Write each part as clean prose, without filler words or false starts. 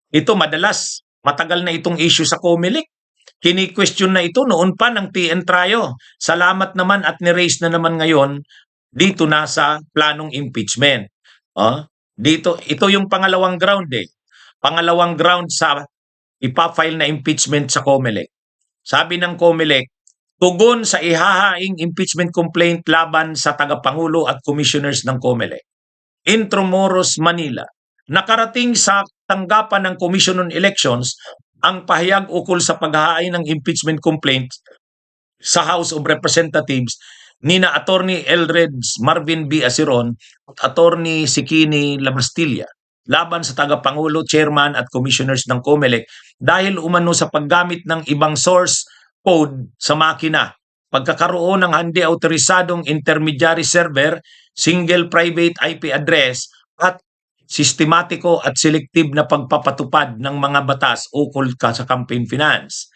Ito madalas, matagal na itong issue sa COMELEC. Kini-question na ito noon pa ng TN Trio. Salamat naman at ni-raise na naman ngayon dito na sa planong impeachment. Dito, ito yung pangalawang ground eh. Pangalawang ground sa ipafile na impeachment sa COMELEC. Sabi ng COMELEC, tugon sa ihahaing impeachment complaint laban sa tagapangulo at commissioners ng COMELEC. Intramuros, Manila. Nakarating sa tanggapan ng Commission on Elections ang pahayag ukol sa paghahain ng impeachment complaint sa House of Representatives nina Attorney Elreds Marvin B. Asiron at Attorney Sikini Labastilla laban sa tagapangulo, chairman at commissioners ng COMELEC dahil umano sa paggamit ng ibang source code sa makina, pagkakaroon ng hindi autorisadong intermediary server, single private IP address at sistematiko at selective na pagpapatupad ng mga batas ukol sa campaign finance.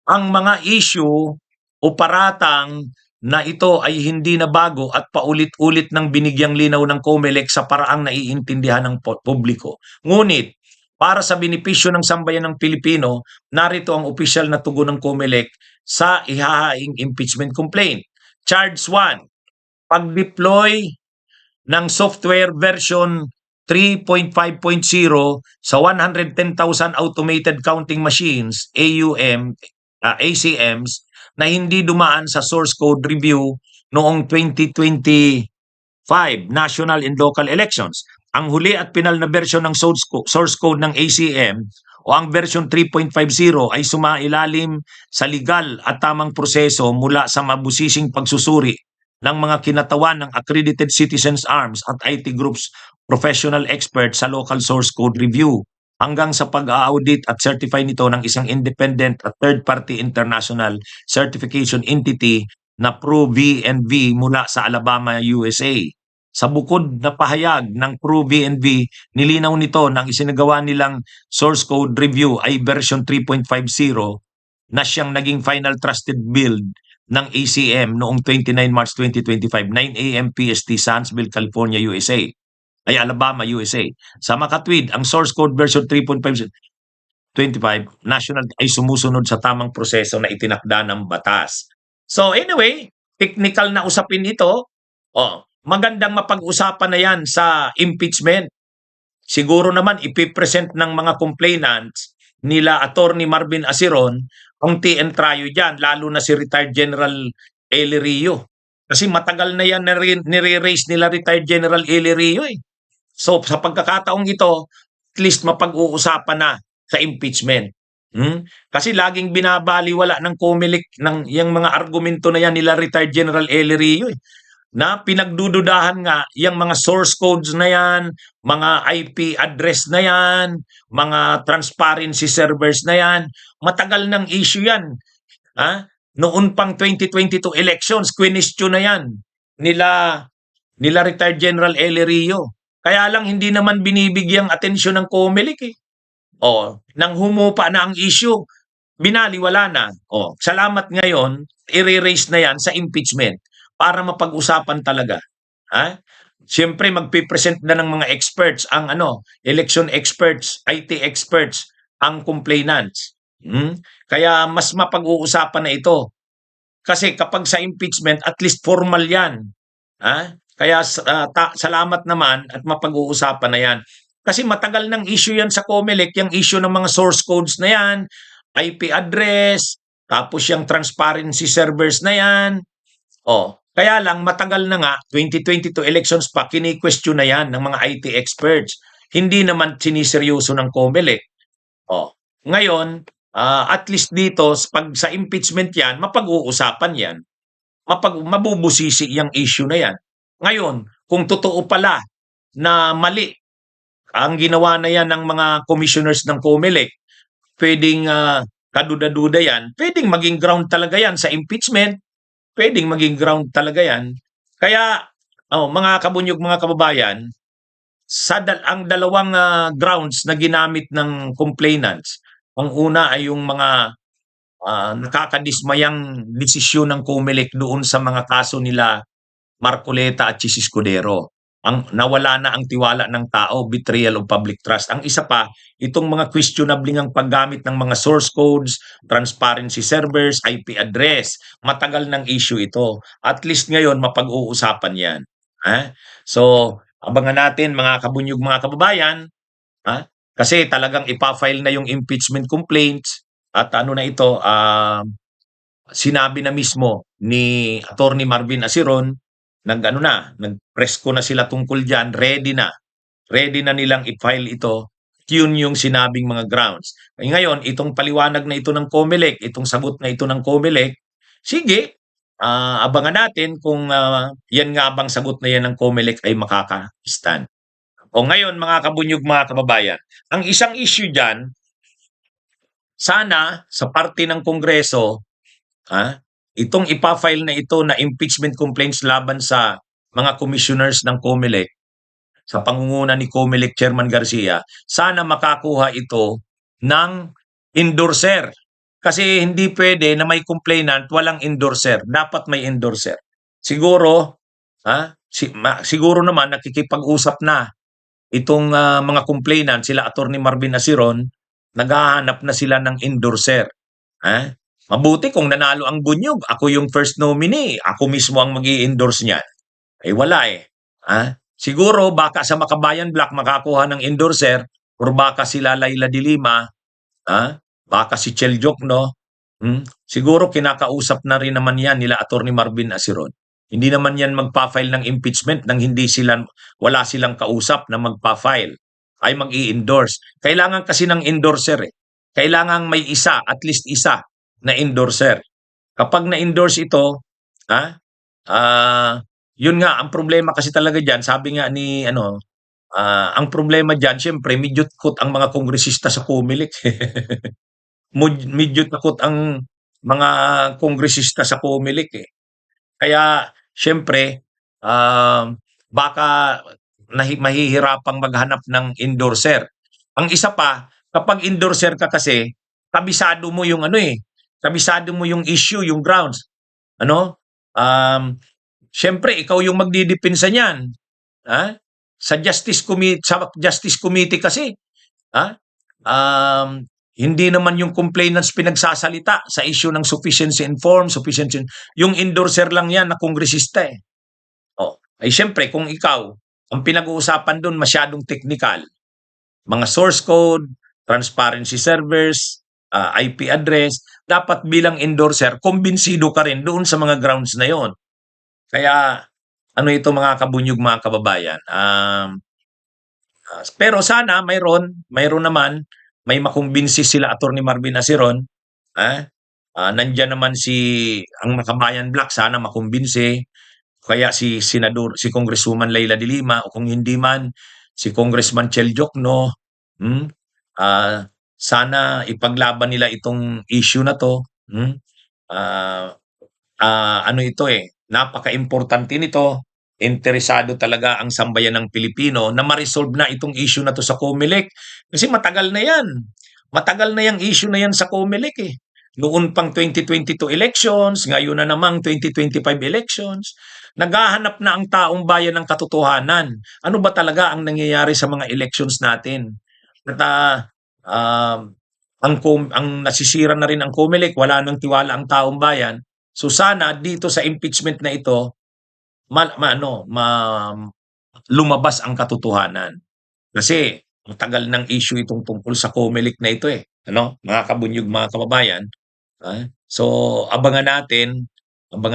Ang mga issue o paratang na ito ay hindi na bago at paulit-ulit ng binigyang linaw ng COMELEC sa paraang naiintindihan ng publiko. Ngunit, para sa benepisyo ng sambayan ng Pilipino, narito ang opisyal na tugon ng COMELEC sa ihahaing impeachment complaint. Charge 1, pag-deploy ng software version 3.5.0 sa 110,000 automated counting machines, ACMs, na hindi dumaan sa source code review noong 2025 national and local elections. Ang huli at pinal na version ng source code ng ACM o ang version 3.50 ay sumailalim sa legal at tamang proseso mula sa mabusising pagsusuri ng mga kinatawan ng accredited citizens arms at IT groups professional experts sa local source code review hanggang sa pag-audit at certify nito ng isang independent at third-party international certification entity na ProVNV mula sa Alabama, USA. Sa bukod na pahayag ng ProVNV, nilinaw nito ng isinagawa nilang source code review ay version 3.50 na siyang naging final trusted build ng ACM noong 29 March 2025, 9 a.m. PST, Huntsville, California, USA. Alabama, USA. Sa makatwid, ang source code version 3.25 national ay sumusunod sa tamang proseso na itinakda ng batas. So anyway, technical na usapin ito. Magandang mapag-usapan na yan sa impeachment. Siguro naman ipipresent ng mga complainants nila Attorney Marvin Asiron ang TN Trio dyan, lalo na si retired General Eli Rio. Kasi matagal na yan nire-raise nila retired General Eli Rio eh. So sa pagkakataong ito, at least mapag-uusapan na sa impeachment. Kasi laging binabaliwala ng COMELEC ng yung mga argumento na yan nila retired General Eli Rio eh, na pinagdududahan nga yung mga source codes na yan, mga IP address na yan, mga transparency servers na yan, matagal ng issue yan. Noon pang 2022 elections, question na yan nila retired General Eli Rio. Kaya lang hindi naman binibigyang atensyon ng COMELEC eh. Nang humupa na ang issue, binaliwala na. Salamat ngayon, i-raise na yan sa impeachment para mapag-usapan talaga. Siyempre magpipresent na ng mga experts ang election experts, IT experts ang complainants. Kaya mas mapag-uusapan na ito. Kasi kapag sa impeachment, at least formal yan. Kaya salamat naman at mapag-uusapan na yan. Kasi matagal ng issue yan sa COMELEC, yung issue ng mga source codes na yan, IP address, tapos yung transparency servers na yan. Kaya lang matagal na nga, 2022 elections pa, kini-question na yan ng mga IT experts. Hindi naman siniseryoso ng COMELEC. Ngayon, at least dito, pag sa impeachment yan, mapag-uusapan yan. Mabubusisi yung issue na yan. Ngayon, kung totoo pala na mali ang ginawa na yan ng mga commissioners ng COMELEC, pwedeng kaduda-duda yan, pwedeng maging ground talaga yan sa impeachment, pwedeng maging ground talaga yan. Kaya, mga kabunyog, mga kababayan, ang dalawang grounds na ginamit ng complainants, ang una ay yung mga nakakadismayang desisyon ng COMELEC doon sa mga kaso nila Marcoleta at Chis Escudero. nawala na ang tiwala ng tao, betrayal of public trust. Ang isa pa, itong mga questionable ang paggamit ng mga source codes, transparency servers, IP address. Matagal ng issue ito. At least ngayon, mapag-uusapan yan. So, abangan natin mga kabunyog, mga kababayan, kasi talagang ipa-file na yung impeachment complaints at ano na ito, sinabi na mismo ni Attorney Marvin Asiron, nag-presko na sila tungkol diyan, ready na nilang i-file ito. Yun yung sinabing mga grounds. Ngayon, itong paliwanag na ito ng COMELEC, itong sagot na ito ng COMELEC, sige, abangan natin kung yan nga bang sagot na yan ng COMELEC ay makaka-stand. O ngayon, mga kabunyog, mga kababayan, ang isang issue dyan, sana sa parte ng Kongreso, itong ipa-file na ito na impeachment complaints laban sa mga commissioners ng COMELEC, sa pangunguna ni COMELEC Chairman Garcia, sana makakuha ito ng endorser. Kasi hindi pwede na may complainant, walang endorser. Dapat may endorser. Siguro, siguro naman nakikipag-usap na itong mga complainant, sila Attorney Marvin Asiron, naghahanap na sila ng endorser. Mabuti kung nanalo ang Bunyog, ako yung first nominee, ako mismo ang mag-i-endorse niyan. Eh wala eh. Siguro baka sa Makabayan Black makakuha ng endorser or baka sila Laila de Lima, baka si Chel Jokno. Siguro kinakausap na rin naman yan nila Attorney Marvin Asiron. Hindi naman yan magpa-file ng impeachment nang wala silang kausap na magpa-file ay mag-i-endorse. Kailangan kasi ng endorser eh. Kailangan may isa, at least isa na endorser. Kapag na-endorse ito, yun nga, ang problema kasi talaga dyan, sabi nga ni, ang problema dyan, syempre, medyo takot ang mga kongresista sa COMELEC. Medyo takot ang mga kongresista sa COMELEC eh. Kaya, syempre, baka mahihirapang maghanap ng endorser. Ang isa pa, kapag endorser ka kasi, kabisado mo yung kabisado mo yung issue, yung grounds. Syempre, ikaw yung magdidepensa niyan. Sa Justice Committee kasi, hindi naman yung complainants pinagsasalita sa issue ng sufficiency in form, yung endorser lang yan na kongresista eh. Ay syempre, kung ikaw, ang pinag-uusapan doon masyadong technical, mga source code, transparency servers, IP address, dapat bilang endorser, kumbinsido ka rin doon sa mga grounds na yon. Kaya, ito mga kabunyog, mga kababayan. Pero sana mayroon naman, may makumbinsi sila Attorney Marvin Asiron. Nandyan naman ang Makabayan Black, sana makumbinsi. Kaya si Congresswoman Laila de Lima, o kung hindi man, si Congressman Chel Jokno, sana ipaglaban nila itong issue na to. Ito napaka-importante nito. Interesado talaga ang sambayan ng Pilipino na ma-resolve na itong issue na to sa COMELEC. Kasi matagal na yan. Matagal na yung issue na yan sa COMELEC eh. Noon pang 2022 elections, ngayon na namang 2025 elections, naghahanap na ang taong bayan ng katotohanan. Ano ba talaga ang nangyayari sa mga elections natin? At ang nasisira na rin ang COMELEC, wala nang tiwala ang taong bayan. So sana dito sa impeachment na ito, lumabas ang katotohanan. Kasi matagal ng issue itong tungkol sa COMELEC na ito eh. Mga kabunyog, mga kababayan. So abangan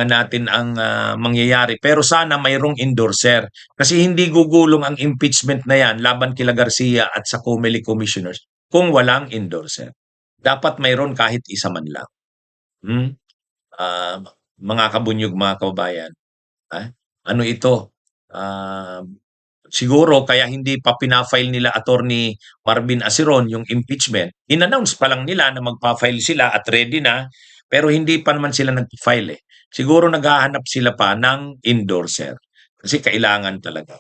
natin ang mangyayari. Pero sana mayroong endorser. Kasi hindi gugulong ang impeachment na yan laban kila Garcia at sa COMELEC commissioners kung walang endorser. Dapat mayroon kahit isa man lang. Mga kabunyog, mga kababayan. Ito? Siguro kaya hindi pa pina-file nila Attorney Marvin Asiron yung impeachment. In-announce pa lang nila na magpa-file sila at ready na, pero hindi pa naman sila nag-file eh. Siguro naghahanap sila pa ng endorser. Kasi kailangan talaga.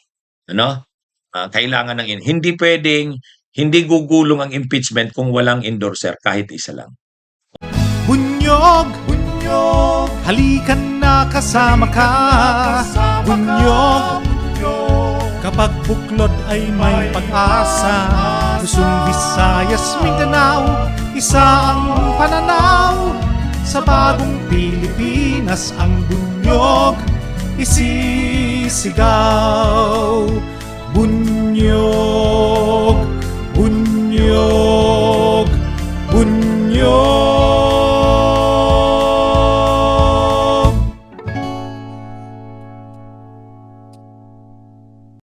Kailangan hindi pwedeng, hindi gugulong ang impeachment kung walang endorser, kahit isa lang. Bunyog, halika na kasama ka. Bunyog, pagbuklod ay may pag-asa. Luzon, Visayas, Mindanao, isa ang pananaw. Sa bagong Pilipinas ang bunyog isisigaw.